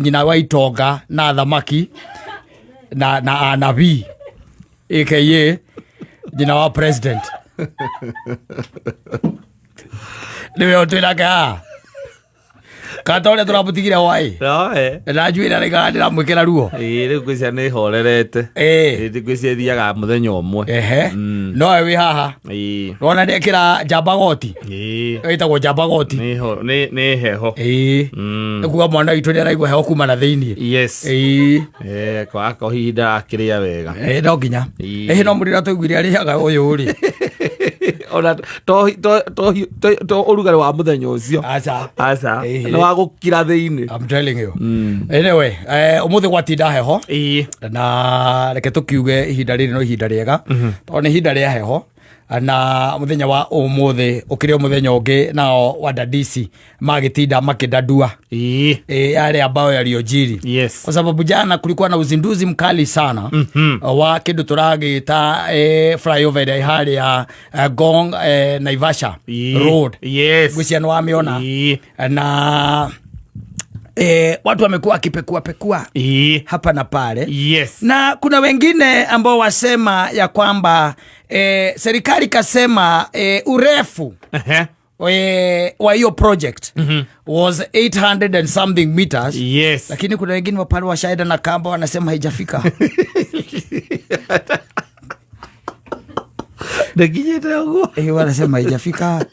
nyina wa itonga na thamaki na anabii aka nyina wa president niwe otwiraga katore turabutigire wai na juira rega ndira mwikira ruo riu kwisia ni horerete kwisia thiaga muthenya umwe no wi haha rona ndekira jambagoti itagwo jambagoti ni heho kuga mwana witu ni araigua heho kuma na thiini yes kwa kahinda akiria wega no nginya no murira tuiguire ariaga uyu ri ona to urugari wa muthenya ucio asa no wagukira thiini I'm telling you anyway umuthi gwatinda heho na reke tukiuge ihinda riri no ihinda riega to ni ihinda ria heho na muthenya wa umuthi ukire muthenya ungi nao wa dadisi magitinda makidadua yale ambayo yaliyojiri kwa sababu jana kulikuwa na uzinduzi mkali sana wa kidu turagita flyover ya hali ya Gong Naivasha road gwiciano wameona na watu wamekuwa wakipekua hapa na pale na kuna wengine ambao wasema ya kwamba serikali kasema urefu wa hiyo project was 800 and something meters lakini kuna wengine wapale washaida na kamba wanasema haijafika ndegijete ugo wanasema haijafika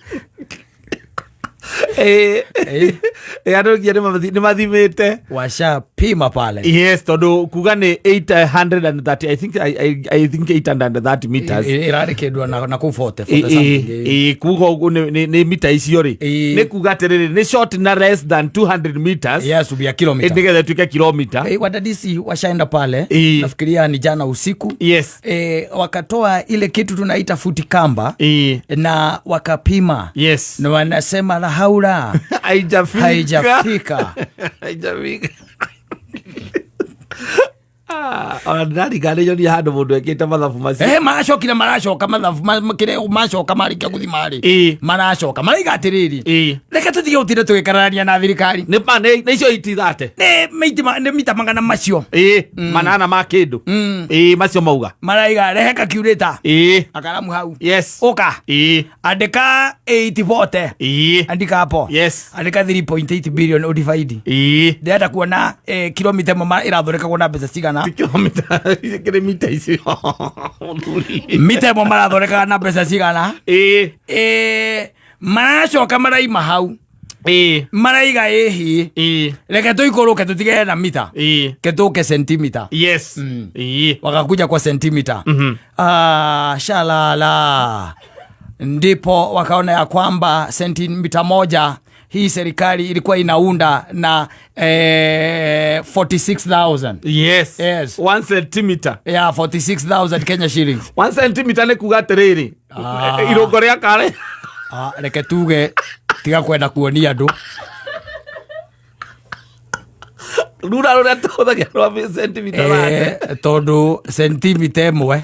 ni mathimite washapima pale tondu kuga ni 830 I think 830 meters irarekedwa na ku 40 kuga ugu ni mita icio ri ni kuga tiriri ni short na less than 200 meters subia kilometer ndigeze tuike kilometer wadadisi washaenda pale nafikiria ni jana usiku wakatoa ile kitu tunaita futi kamba na wakapima na wanasema la haula haijafika ndari gari yo ni handu mundu ekite mathabu macio maracokire maracoka mathabu kire macoka marikia guthimari maracoka maraiga atiriri reke tuthige utire tugikarania na thirikari ni icio itithate ni mita magana macio manana ma kindu macio mauga maraiga rehe calculator akaramu hau uka andika 80 andika hapo andika 3.8 billion udivide ndenda kuona kilomita mama irathoreka na mbeca cigana mita icio mita mo marathoreka na mbeca cigana maracoka maraima hau maraiga reke tuikuruke tutige na mita ketuke centimeter wakakuja kwa centimeter shalala ndipo wakaona ya kwamba sentimita moja hii serikali ilikuwa inaunda na 46,000 yes 1 centimeter 46,000 Kenya shillings 1 centimeter ni kuga tiriri irongo ria kare reke tuge tiga kwenda kuonia andu rura tuthagia rwa centimeter tondu centimeter imwe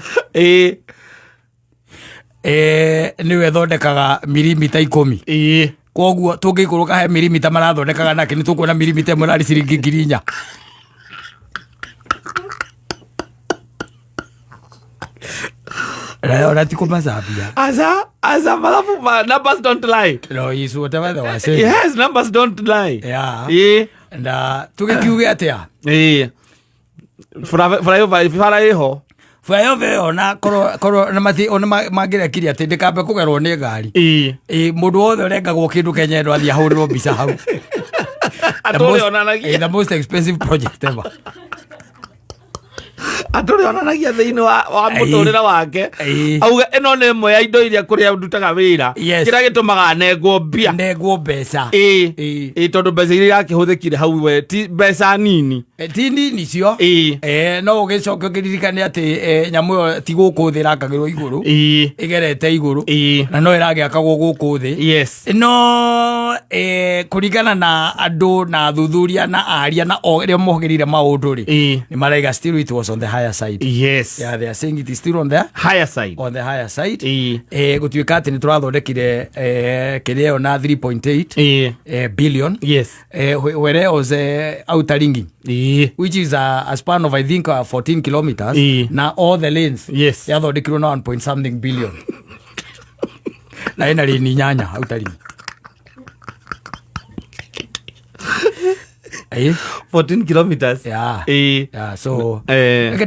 niwe thondekaga milimita 10 koguo tungikuruka he milimita marathondekaga nake ni tukuona milimita imwe na ciringi 4,000 Ora tiko mazabia. Asa malafu numbers don't lie. No, is whatever they were saying. Yes, numbers don't lie. And tukikiuge atia. Flyover iho. Flyover na koro na mati ona magire kiri ati ndikambe kugerwo ni ngari. Mundu wothe urengagwo kindu Kenya ndo athia hurwo mbica hau. The most expensive project ever. Aturi onanagia thiini wa muturira wake auga eno ni imwe ya indo iria kuria ndutaga wira kira gitumaga negwo mbeca tondu tondu mbeca iria yakihuthikire hau we ti mbeca nini tini nicio no ugicoka ukiririkane ati nyamu yo ti guku thi rakagirwo iguru igerete iguru na no iragiakagwo guku thi no kurigana na andu na thuthuria na aria na ore mohagirire maundu ri ni maraiga still it was on the higher side. Yeah, they are saying it is still on the higher side. Gutuika ati ni turathondekire kireo na 3.8 billion. Where was outer ringi, which is a span of I think 14 kilometers. Na all the lanes yathondekirwo na 1 point something billion. Na ina ni nyanya outer ringi 14 kilometers. So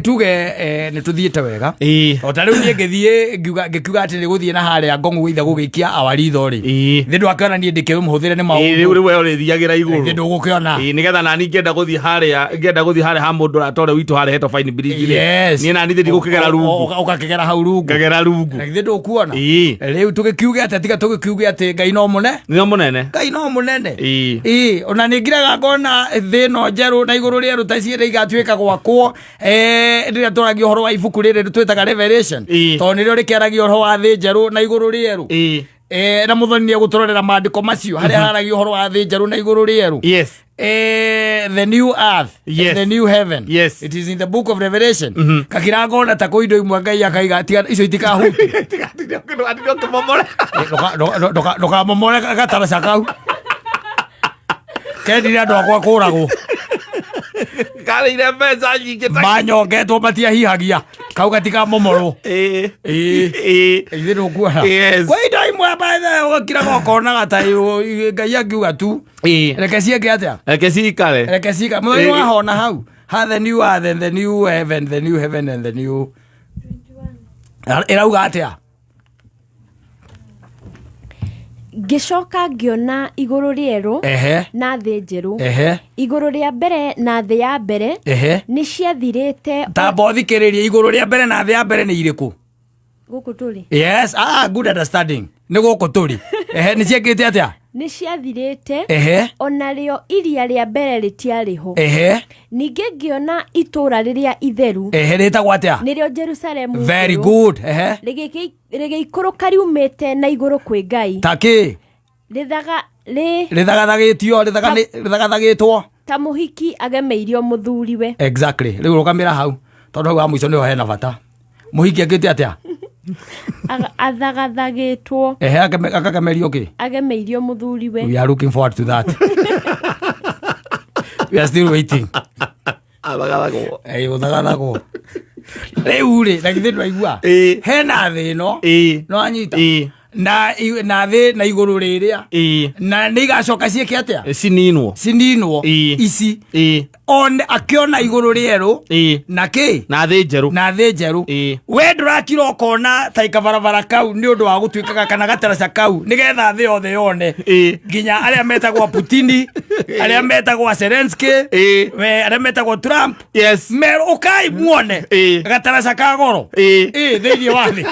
tuge ni tuthiete wega o ta riu nie ngithie ngiuga ati ni guthie na haria ngongu itha gugikia awaritho ri thi ndu akana ni ndike muhuthire ni maundu riu we uri thiagira iguru thi ndu gukiona ni getha nani ngenda guthie haria ha mundu ratore witu haria heto fine bridge ni nani thi gukigera rungu ukakigera hau rungu thi ndu kuona riu tugikiuge ati tiga tugikiuge ati Ngai no munene ona ni ngiraga ngona thino njeru na iguru rieru taciire igatuika gwakwo rira turagia horo wa ibuku riri twitaga Revelation to nirio rikiaragia horo wa thi njeru na iguru rieru na muthoni ni gutororera maandiko macio haria haragia horo wa thi njeru na iguru rieru the new earth the new heaven it is in the book of Revelation kakira ngona ta kuindo imwe Ngai akaiga tiga icio itikahuti doka momore gatara sakau kendi andu akwa kuragwo karire mbeca nyingi manyongetwo matiahihagia kau gatika momoro ithe ndukuona kwa indo imwe baithe ugakira gokona gatayo Ngai akiuga tu reke cieke atia reke ciika muthoni wahona hau the new earth and the new heaven and the new irauga atia Gicoka ngiona iguru rieru na thi njeru iguru ria mbere na thi ya mbere ni ciathirite tambo thikiriria iguru ria mbere na thi ya mbere ni iriku guku turi good understanding ni guku turi ni ciekite atia ni ciathirite ona rio iria ria mbere ritiariho ninge ngiona itura riria itheru ritagwo atia nirio Jerusalem very good rigiikuruka riumite na iguru kwi Ngai taki rithagatagitwo ta muhiki agemeirio muthuriwe exactly riu rukamira hau tondu hau ha mwico niho hena bata muhiki agite atia athagathagitwo akagemerio ki agemeirio muthuriwe we are looking forward to that we are still waiting uthagathagwo riu ri na githe ndwaigua hena thino no anyita na thi na iguru riria na nigacoka cieke atia cininwo ici on akiona iguru rieru na ki na thi njeru we ndurakira ukona taika barabara kau ni undu wa gutwikaga kana gataraca kau nigetha thi yothe yone nginya aria metagwo Putin aria metagwo Zelensky we aria metagwo Trump mer ukai muone gataraca ka goro thiini wa thi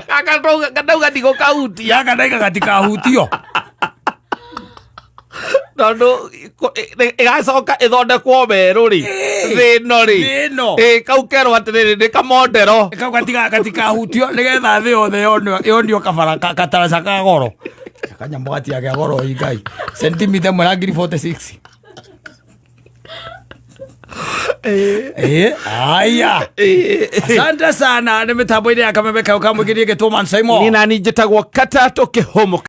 akadauga ndigo kauti yakadaiga gatika hutio tondu igacoka ithondekwo weru ri thino ri kau kerwo atiriri ni kamondero kau gatika hutio nigetha thi yothe yonio kabara gataraca ka goro kanyambo gatia ga goro Ngai centimeter mwe ngiri 46 aya asante sana ni mitambo ile ya kamemeka ukamwigirie gituma nsaimo ni nani njitagwo kata tukihomo